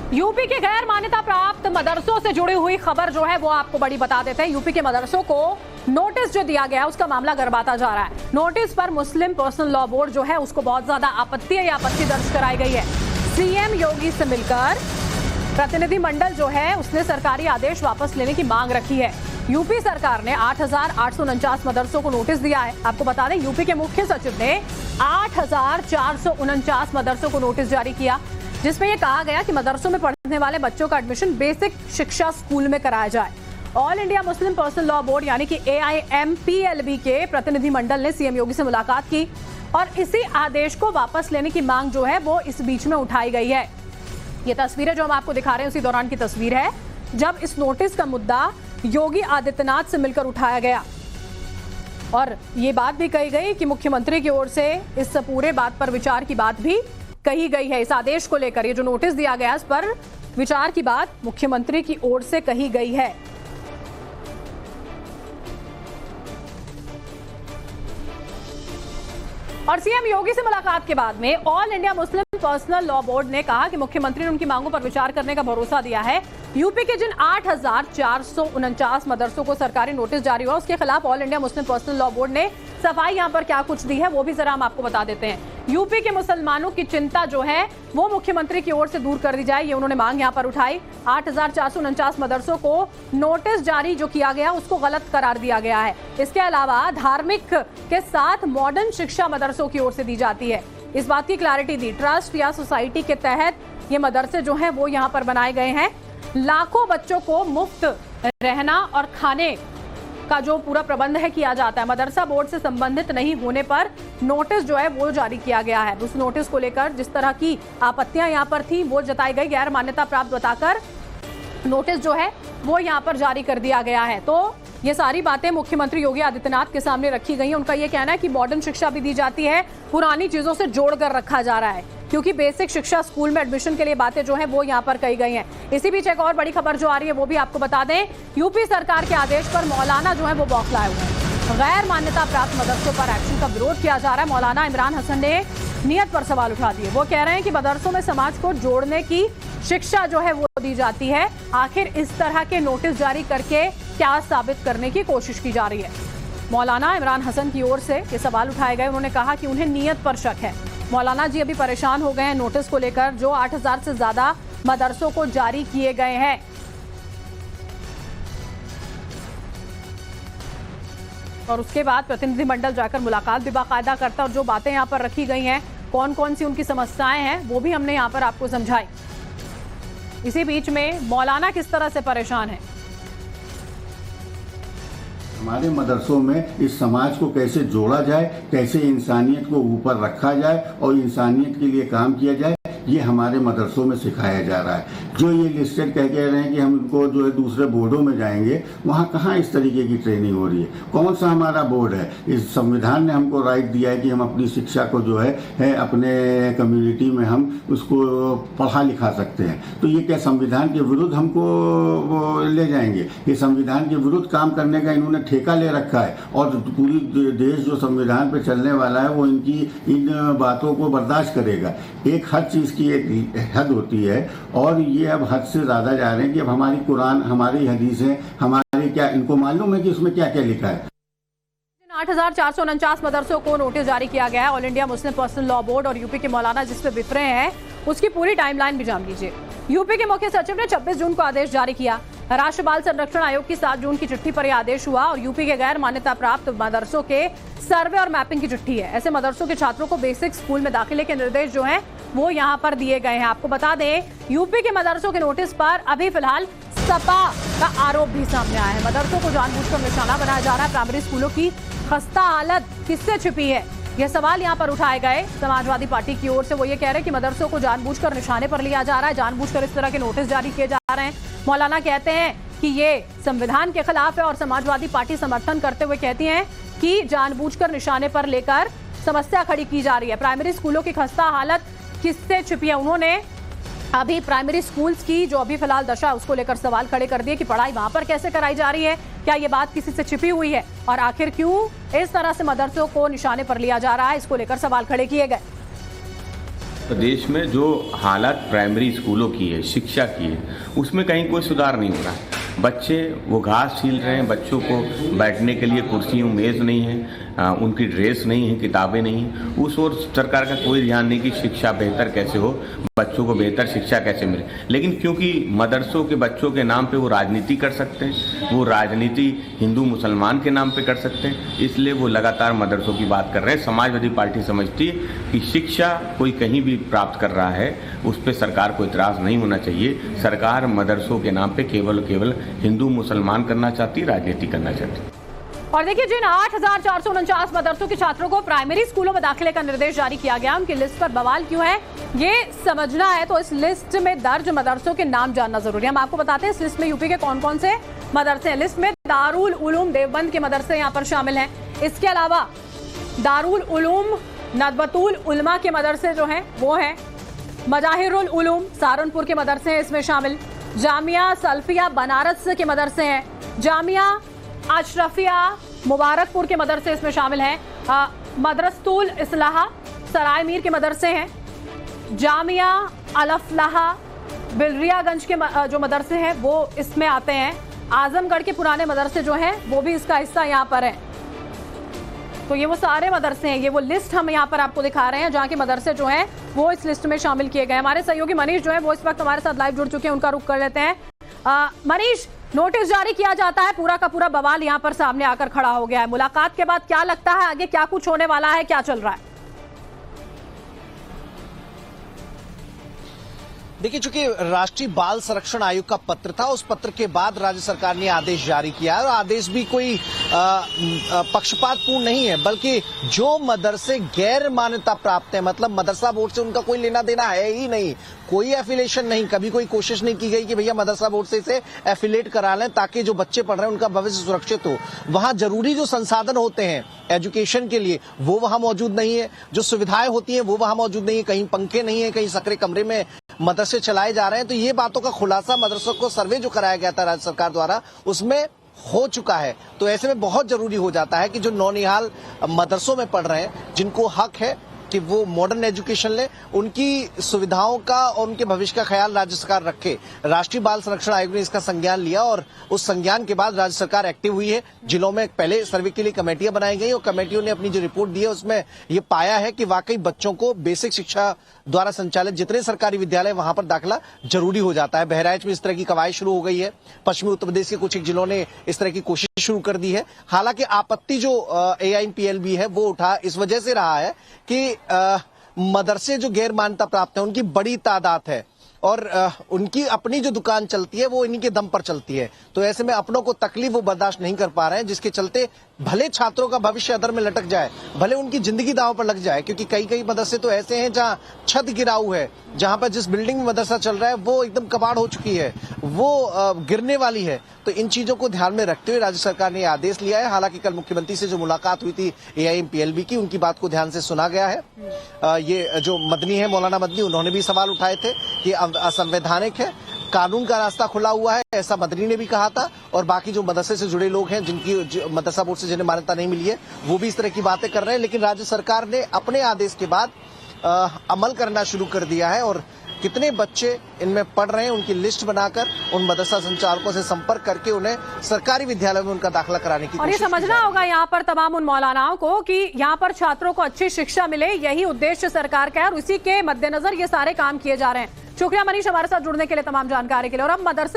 UP के गैर मान्यता प्राप्त मदरसों से जुड़ी हुई खबर जो है वो आपको बड़ी बता देते हैं। यूपी के मदरसों को नोटिस जो दिया गया उसका मामला गरमाता जा रहा है। नोटिस पर मुस्लिम पर्सनल लॉ बोर्ड जो है उसको बहुत ज्यादा आपत्ति है या आपत्ति दर्ज कराई गई है। सीएम योगी से मिलकर प्रतिनिधि मंडल जो है उसने सरकारी आदेश वापस लेने की मांग रखी है। यूपी सरकार ने 8,849 मदरसों को नोटिस दिया है। आपको बता दें यूपी के मुख्य सचिव ने 8,449 मदरसों को नोटिस जारी किया, जिसमें यह कहा गया कि मदरसों में पढ़ने वाले बच्चों का एडमिशन बेसिक शिक्षा स्कूल में कराया जाए। All India Muslim personal law board यानी कि AIMPLB के प्रतिनिधि मंडल ने सीएम योगी से मुलाकात की और इसी आदेश को वापस लेने की मांग जो है वो इस बीच में उठाई गई है। ये तस्वीरें जो हम आपको दिखा रहे हैं उसी दौरान की तस्वीर है जब इस नोटिस का मुद्दा योगी आदित्यनाथ से मिलकर उठाया गया और ये बात भी कही गई कि मुख्यमंत्री की ओर से इस पूरे बात पर विचार की बात भी कही गई है। इस आदेश को लेकर ये जो नोटिस दिया गया इस पर विचार की बात मुख्यमंत्री की ओर से कही गई है। और सीएम योगी से मुलाकात के बाद में all India Muslim personal law board ने कहा कि मुख्यमंत्री ने उनकी मांगों पर विचार करने का भरोसा दिया है। यूपी के जिन 8,449 मदरसों को सरकारी नोटिस जारी हुआ उसके खिलाफ all India Muslim personal law board ने सफाई यहां पर क्या कुछ दी है वो भी जरा हम आपको बता देते हैं। यूपी के मुसलमानों की चिंता जो है वो मुख्यमंत्री की ओर से दूर कर दी जाए, ये उन्होंने मांग यहां पर उठाई। 8,449 मदरसों को नोटिस जारी जो किया गया उसको गलत करार दिया गया है। इसके अलावा धार्मिक के साथ मॉडर्न शिक्षा मदरसों की ओर से दी जाती है। इस बात की क्लैरिटी दी। ट्रस्ट या सोसाइटी के तहत ये मदरसे जो हैं वो यहाँ पर बनाए गए हैं। लाखों बच्चों को मुफ्त रहना और खाने का जो पूरा प्रबंध है किया जाता है। मदरसा बोर्ड से संबंधित नहीं होने पर नोटिस जो है वो जारी किया गया है। उस नोटिस को लेकर जिस तरह की आपत्तियां यहाँ पर थी वो जताई गई, गैर मान्यता प्राप्त बताकर नोटिस जो है वो यहाँ पर जारी कर दिया गया है। तो ये सारी बातें मुख्यमंत्री योगी आदित्यनाथ के सामने रखी गई हैं। उनका ये कहना है कि मॉडर्न शिक्षा भी दी जाती है, पुरानी चीजों से जोड़कर रखा जा रहा है, क्योंकि बेसिक शिक्षा स्कूल में एडमिशन के लिए बातें जो है वो यहाँ पर कही गई हैं। इसी बीच एक और बड़ी खबर जो आ रही है वो भी आपको बता दें। यूपी सरकार के आदेश पर मौलाना जो है वो बौखलाए हुए हैं। गैर मान्यता प्राप्त मदरसों पर एक्शन का विरोध किया जा रहा है। मौलाना इमरान हसन ने नियत पर सवाल उठा दिए। वो कह रहे हैं कि मदरसों में समाज को जोड़ने की शिक्षा जो है वो दी जाती है। आखिर इस तरह के नोटिस जारी करके क्या साबित करने की कोशिश की जा रही है। मौलाना इमरान हसन की ओर से ये सवाल उठाए गए। उन्होंने कहा कि उन्हें नियत पर शक है। मौलाना जी अभी परेशान हो गए हैं नोटिस को लेकर जो 8,000 से ज्यादा मदरसों को जारी किए गए हैं। और उसके बाद प्रतिनिधि मंडल जाकर मुलाकात भी बाकायदा करता और जो बातें यहाँ पर रखी गई हैं, कौन कौन सी उनकी समस्याएं हैं वो भी हमने यहाँ पर आपको समझाई। इसी बीच में मौलाना किस तरह से परेशान है। हमारे मदरसों में इस समाज को कैसे जोड़ा जाए, कैसे इंसानियत को ऊपर रखा जाए और इंसानियत के लिए काम किया जाए, ये हमारे मदरसों में सिखाया जा रहा है। जो ये लिस्टेड कह रहे हैं कि हम इनको जो है दूसरे बोर्डों में जाएंगे, वहाँ कहाँ इस तरीके की ट्रेनिंग हो रही है। कौन सा हमारा बोर्ड है। इस संविधान ने हमको राइट दिया है कि हम अपनी शिक्षा को जो है अपने कम्युनिटी में हम उसको पढ़ा लिखा सकते हैं। तो ये क्या संविधान के विरुद्ध हमको ले जाएंगे। ये संविधान के विरुद्ध काम करने का इन्होंने ठेका ले रखा है और पूरी देश जो संविधान पे चलने वाला है वो इनकी इन बातों को बर्दाश्त करेगा। एक हर चीज़ की एक हद होती है और ये अब हद से ज़्यादा जा रहे हैं कि अब हमारी कुरान, हमारी हदीसें, हमारी क्या, इनको मालूम है कि उसमें क्या क्या लिखा है। 8,449 मदरसों को नोटिस जारी किया गया है। All India Muslim personal law board और यूपी के मौलाना जिस पे बिफरे हैं उसकी पूरी टाइमलाइन भी जान लीजिए। यूपी के मुख्य सचिव ने 26 जून को आदेश जारी किया। राष्ट्रीय बाल संरक्षण आयोग की 7 जून की चिट्ठी पर यह आदेश हुआ और यूपी के गैर मान्यता प्राप्त मदरसों के सर्वे और मैपिंग की चिट्ठी है। ऐसे मदरसों के छात्रों को बेसिक स्कूल में दाखिले के निर्देश जो हैं वो यहाँ पर दिए गए हैं। आपको बता दें यूपी के मदरसों के नोटिस पर अभी फिलहाल सपा का आरोप भी सामने आया है। मदरसों को जानबूझकर निशाना बनाया जा रहा है। प्राइमरी स्कूलों की खस्ता हालत किससे छिपी है, यह सवाल यहाँ पर उठाए गए। समाजवादी पार्टी की ओर से वो ये कह रहे हैं कि मदरसों को जानबूझकर निशाने पर लिया जा रहा है, जानबूझकर इस तरह के नोटिस जारी किए जा रहे हैं। मौलाना कहते हैं कि ये संविधान के खिलाफ है और समाजवादी पार्टी समर्थन करते हुए कहती है कि जानबूझकर निशाने पर लेकर समस्या खड़ी की जा रही है। प्राइमरी स्कूलों की खस्ता हालत किससे छिपी है। उन्होंने अभी प्राइमरी स्कूल्स की जो अभी फिलहाल दशा उसको लेकर सवाल खड़े कर दिए कि पढ़ाई वहां पर कैसे कराई जा रही है, क्या ये बात किसी से छिपी हुई है और आखिर क्यों इस तरह से मदरसों को निशाने पर लिया जा रहा है, इसको लेकर सवाल खड़े किए गए। प्रदेश में जो हालत प्राइमरी स्कूलों की है, शिक्षा की है, उसमें कहीं कोई सुधार नहीं हो रहा है। बच्चे वो घास छील रहे हैं, बच्चों को बैठने के लिए कुर्सी मेज़ नहीं है, उनकी ड्रेस नहीं है, किताबें नहीं हैं। उस ओर सरकार का कोई ध्यान नहीं कि शिक्षा बेहतर कैसे हो, बच्चों को बेहतर शिक्षा कैसे मिले। लेकिन क्योंकि मदरसों के बच्चों के नाम पे वो राजनीति कर सकते हैं, वो राजनीति हिंदू मुसलमान के नाम पे कर सकते हैं, इसलिए वो लगातार मदरसों की बात कर रहे हैं। समाजवादी पार्टी समझती है कि शिक्षा कोई कहीं भी प्राप्त कर रहा है, उस पर सरकार को इतराज़ नहीं होना चाहिए। सरकार मदरसों के नाम पे केवल हिंदू मुसलमान करना चाहती, राजनीति करना चाहती। और देखिए, जिन 8,449 मदरसों के छात्रों को प्राइमरी स्कूलों में दाखिले का निर्देश जारी किया गया, उनकी लिस्ट पर बवाल क्यों है ये समझना है तो इस लिस्ट में दर्ज मदरसों के नाम जानना जरूरी है। हम आपको बताते हैं इस लिस्ट में यूपी के कौन कौन से मदरसे हैं। लिस्ट में दारुल उलूम देवबंद के मदरसे यहाँ पर शामिल हैं। इसके अलावा दारुल उलूम नदबतुल उलमा के मदरसे जो हैं वो हैं। मजाहिरुल उलूम सहारनपुर के मदरसे हैं इसमें शामिल। जामिया सल्फिया बनारस के मदरसे हैं। जामिया अशरफिया मुबारकपुर के मदरसे इसमें शामिल हैं। मदरसतुल इस्लाह सराय मीर के मदरसे हैं। जामिया अलफलाहा बिलरियागंज के जो मदरसे हैं वो इसमें आते हैं। आजमगढ़ के पुराने मदरसे जो हैं वो भी इसका हिस्सा यहाँ पर है। तो ये वो सारे मदरसे हैं, ये वो लिस्ट हम यहाँ पर आपको दिखा रहे हैं जहाँ के मदरसे जो हैं वो इस लिस्ट में शामिल किए गए। हमारे सहयोगी मनीष जो है वो इस वक्त हमारे साथ लाइव जुड़ चुके हैं, उनका रुख कर लेते हैं। मनीष, नोटिस जारी किया जाता है, पूरा का पूरा बवाल यहाँ पर सामने आकर खड़ा हो गया है। मुलाकात के बाद क्या लगता है आगे क्या कुछ होने वाला है, क्या चल रहा है? देखिए, चूंकि राष्ट्रीय बाल संरक्षण आयोग का पत्र था, उस पत्र के बाद राज्य सरकार ने आदेश जारी किया है और आदेश भी कोई पक्षपातपूर्ण नहीं है, बल्कि जो मदरसे गैर मान्यता प्राप्त है, मतलब मदरसा बोर्ड से उनका कोई लेना देना है ही नहीं, कोई एफिलेशन नहीं, कभी कोई कोशिश नहीं की गई कि भैया मदरसा बोर्ड से इसे एफिलेट करा लें ताकि जो बच्चे पढ़ रहे हैं उनका भविष्य सुरक्षित हो। वहां जरूरी जो संसाधन होते हैं एजुकेशन के लिए वो वहां मौजूद नहीं है, जो सुविधाएं होती हैं वो वहां मौजूद नहीं है, कहीं पंखे नहीं है, कहीं सकरे कमरे में मदरसे चलाए जा रहे हैं। तो ये बातों का खुलासा मदरसों को सर्वे जो कराया गया था राज्य सरकार द्वारा उसमें हो चुका है। तो ऐसे में बहुत जरूरी हो जाता है कि जो नौनिहाल मदरसों में पढ़ रहे हैं, जिनको हक है कि वो मॉडर्न एजुकेशन ले, उनकी सुविधाओं का और उनके भविष्य का ख्याल राज्य सरकार रखे। राष्ट्रीय बाल संरक्षण आयोग ने इसका संज्ञान लिया और उस संज्ञान के बाद राज्य सरकार एक्टिव हुई है। जिलों में पहले सर्वे के लिए कमेटियां बनाई गई और कमेटियों ने अपनी जो रिपोर्ट दी है उसमें ये पाया है कि वाकई बच्चों को बेसिक शिक्षा द्वारा संचालित जितने सरकारी विद्यालय वहां पर दाखिला जरूरी हो जाता है। बहराइच में इस तरह की कवायद शुरू हो गई है। पश्चिमी उत्तर प्रदेश के कुछ एक जिलों ने इस तरह की कोशिश शुरू कर दी है। हालांकि आपत्ति जो AIMPLB है वो उठा इस वजह से रहा है कि मदरसे जो गैर मान्यता प्राप्त है उनकी बड़ी तादाद है और उनकी अपनी जो दुकान चलती है वो इन्हीं के दम पर चलती है। तो ऐसे में अपनों को तकलीफ वो बर्दाश्त नहीं कर पा रहे हैं, जिसके चलते भले छात्रों का भविष्य अधर में लटक जाए, भले उनकी जिंदगी दांव पर लग जाए, क्योंकि कई कई मदरसे तो ऐसे हैं जहां छत गिराऊ है, जहां पर जिस बिल्डिंग में मदरसा चल रहा है वो एकदम कबाड़ हो चुकी है, वो गिरने वाली है। तो इन चीजों को ध्यान में रखते हुए राज्य सरकार ने आदेश लिया है। हालांकि कल मुख्यमंत्री से जो मुलाकात हुई थी AIMPLB की, उनकी बात को ध्यान से सुना गया है। ये जो मदनी है मौलाना मदनी, उन्होंने भी सवाल उठाए थे कि असंवैधानिक है, कानून का रास्ता खुला हुआ है, ऐसा मदनी ने भी कहा था। और बाकी जो मदरसे से जुड़े लोग हैं जिनकी मदरसा बोर्ड से जिन्हें मान्यता नहीं मिली है वो भी इस तरह की बातें कर रहे हैं। लेकिन राज्य सरकार ने अपने आदेश के बाद अमल करना शुरू कर दिया है और कितने बच्चे इनमें पढ़ रहे हैं उनकी लिस्ट बनाकर उन मदरसा संचालकों से संपर्क करके उन्हें सरकारी विद्यालयों में उनका दाखिला कराने की और ये समझना होगा यहाँ पर तमाम उन मौलानाओं को कि यहाँ पर छात्रों को अच्छी शिक्षा मिले, यही उद्देश्य सरकार का है और उसी के मद्देनजर ये सारे काम किए जा रहे हैं। शुक्रिया मनीष हमारे साथ जुड़ने के लिए, तमाम जानकारी के लिए। और अब मदरसे